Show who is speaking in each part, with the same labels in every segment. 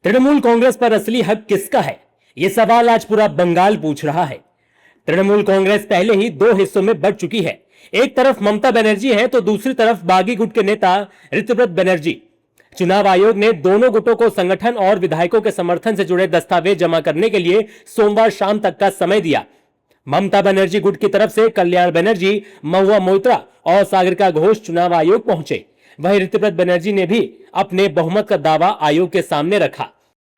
Speaker 1: तृणमूल कांग्रेस पर असली हक किसका है, यह सवाल आज पूरा बंगाल पूछ रहा है। तृणमूल कांग्रेस पहले ही दो हिस्सों में बढ़ चुकी है। एक तरफ ममता बनर्जी है तो दूसरी तरफ बागी गुट के नेता ऋतुव्रत बनर्जी। चुनाव आयोग ने दोनों गुटों को संगठन और विधायकों के समर्थन से जुड़े दस्तावेज जमा करने के लिए सोमवार शाम तक का समय दिया। ममता बनर्जी गुट की तरफ से कल्याण बनर्जी, महुआ मोइत्रा और सागरिका घोष चुनाव आयोग पहुंचे। वहीं ऋतुव्रत बनर्जी ने भी अपने बहुमत का दावा आयोग के सामने रखा।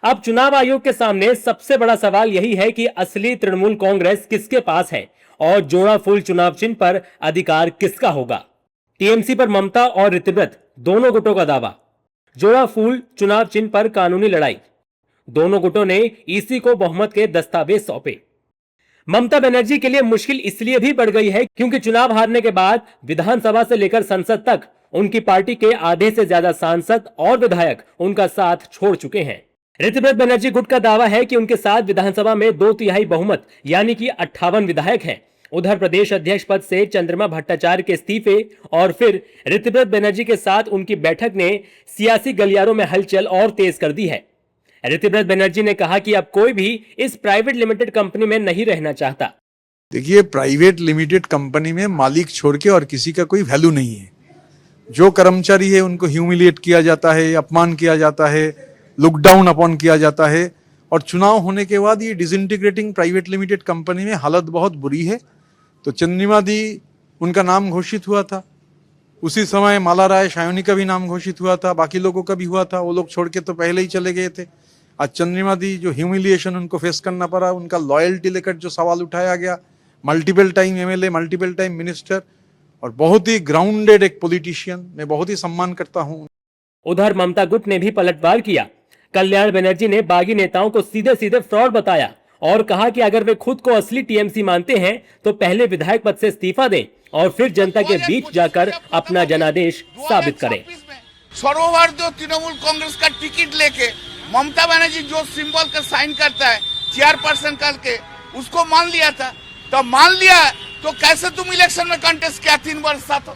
Speaker 1: अब चुनाव आयोग के सामने सबसे बड़ा सवाल यही है कि असली तृणमूल कांग्रेस किसके पास है और जोड़ा फूल चुनाव चिन्ह पर अधिकार किसका होगा। टीएमसी पर ममता और ऋतुव्रत दोनों गुटों का दावा। जोड़ा फूल चुनाव चिन्ह पर कानूनी लड़ाई। दोनों गुटों ने ईसी को बहुमत के दस्तावेज सौंपे। ममता बनर्जी के लिए मुश्किल इसलिए भी बढ़ गई है क्योंकि चुनाव हारने के बाद विधानसभा से लेकर संसद तक उनकी पार्टी के आधे से ज्यादा सांसद और विधायक उनका साथ छोड़ चुके हैं। ऋतुव्रत बनर्जी गुट का दावा है कि उनके साथ विधानसभा में 2/3 बहुमत यानी कि 58 विधायक हैं। उधर प्रदेश अध्यक्ष पद से चंद्रमा भट्टाचार्य के इस्तीफे और फिर ऋतुव्रत बनर्जी के साथ उनकी बैठक ने सियासी गलियारों में हलचल और तेज कर दी है। ऋतुव्रत बनर्जी ने कहा कि अब कोई भी इस प्राइवेट लिमिटेड कंपनी में नहीं रहना चाहता।
Speaker 2: देखिए, प्राइवेट लिमिटेड कंपनी में मालिक छोड़ के और किसी का कोई वैल्यू नहीं है। जो कर्मचारी है उनको ह्यूमिलिएट किया जाता है, अपमान किया जाता है, लुक डाउन अपॉन किया जाता है। और चुनाव होने के बाद ये डिसइंटीग्रेटिंग प्राइवेट लिमिटेड कंपनी में हालत बहुत बुरी है। तो चंद्रिमा दी उनका नाम घोषित हुआ था, उसी समय माला राय शायोनी का भी नाम घोषित हुआ था, बाकी लोगों का भी हुआ था। वो लोग छोड़ के तो पहले ही चले गए थे। आज चंद्रिमा दी जो ह्यूमिलिएशन उनको फेस करना पड़ा, उनका लॉयल्टी लेकर जो सवाल उठाया गया, multiple time MLA, multiple time minister और बहुत ही ग्राउंडेड एक पॉलिटिशियन, मैं बहुत ही सम्मान करता हूं।
Speaker 1: उधर ममता गुट ने भी पलटवार किया। कल्याण बनर्जी ने बागी नेताओं को सीधे सीधे फ्रॉड बताया और कहा कि अगर वे खुद को असली टीएमसी मानते हैं तो पहले विधायक पद से इस्तीफा दें और फिर जनता के बीच जाकर अपना जनादेश साबित करें।
Speaker 3: सर्वभारतीय तृणमूल कांग्रेस का टिकट लेके ममता बनर्जी जो सिंबल का साइन करता है चेयरपर्सन करके, उसको मान लिया था। तो मान लिया तो कैसे तुम इलेक्शन में कंटेस्ट किया 3 वर्ष साथ?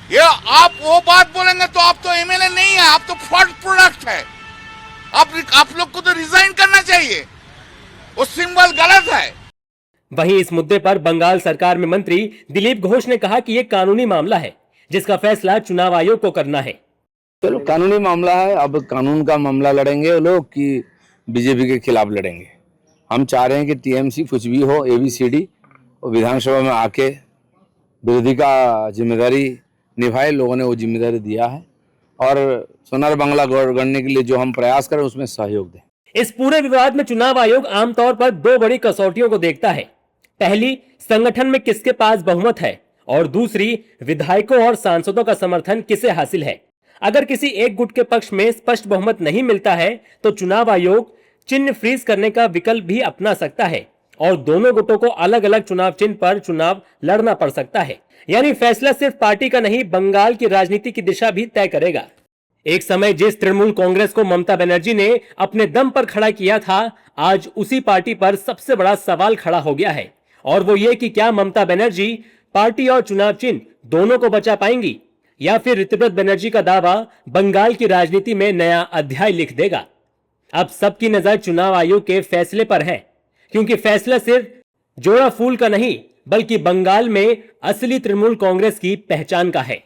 Speaker 3: ये आप वो बात बोलेंगे तो आप तो एमएलए नहीं है, आप तो फ्रॉड प्रोडक्ट है। आप लोग को तो रिजाइन करना चाहिए, वो सिंबल गलत है।
Speaker 1: वहीं इस मुद्दे पर बंगाल सरकार में मंत्री दिलीप घोष ने कहा कि यह कानूनी मामला है जिसका फैसला चुनाव आयोग को करना है।
Speaker 4: चलो, कानूनी मामला है, अब कानून का मामला लड़ेंगे वो लोग कि बीजेपी के खिलाफ लड़ेंगे। हम चाह रहे हैं कि टीएमसी कुछ भी हो, एबीसीडी और विधानसभा में आके विरोधी का जिम्मेदारी निभाए। लोगों ने वो जिम्मेदारी दिया है और सोनार बांग्ला गढ़ने के लिए जो हम प्रयास करें उसमें सहयोग दें।
Speaker 1: इस पूरे विवाद में चुनाव आयोग आमतौर पर 2 बड़ी कसौटियों को देखता है। पहली, संगठन में किसके पास बहुमत है और दूसरी, विधायकों और सांसदों का समर्थन किसे हासिल है। अगर किसी एक गुट के पक्ष में स्पष्ट बहुमत नहीं मिलता है तो चुनाव आयोग चिन्ह फ्रीज करने का विकल्प भी अपना सकता है और दोनों गुटों को अलग अलग चुनाव चिन्ह पर चुनाव लड़ना पड़ सकता है। यानी फैसला सिर्फ पार्टी का नहीं, बंगाल की राजनीति की दिशा भी तय करेगा। एक समय जिस तृणमूल कांग्रेस को ममता बनर्जी ने अपने दम पर खड़ा किया था, आज उसी पार्टी पर सबसे बड़ा सवाल खड़ा हो गया है और वो ये कि क्या ममता बनर्जी पार्टी और चुनाव चिन्ह दोनों को बचा पाएंगी या फिर ऋतुव्रत बनर्जी का दावा बंगाल की राजनीति में नया अध्याय लिख देगा। अब सबकी नजर चुनाव आयोग के फैसले पर है क्योंकि फैसला सिर्फ जोड़ा फूल का नहीं बल्कि बंगाल में असली तृणमूल कांग्रेस की पहचान का है।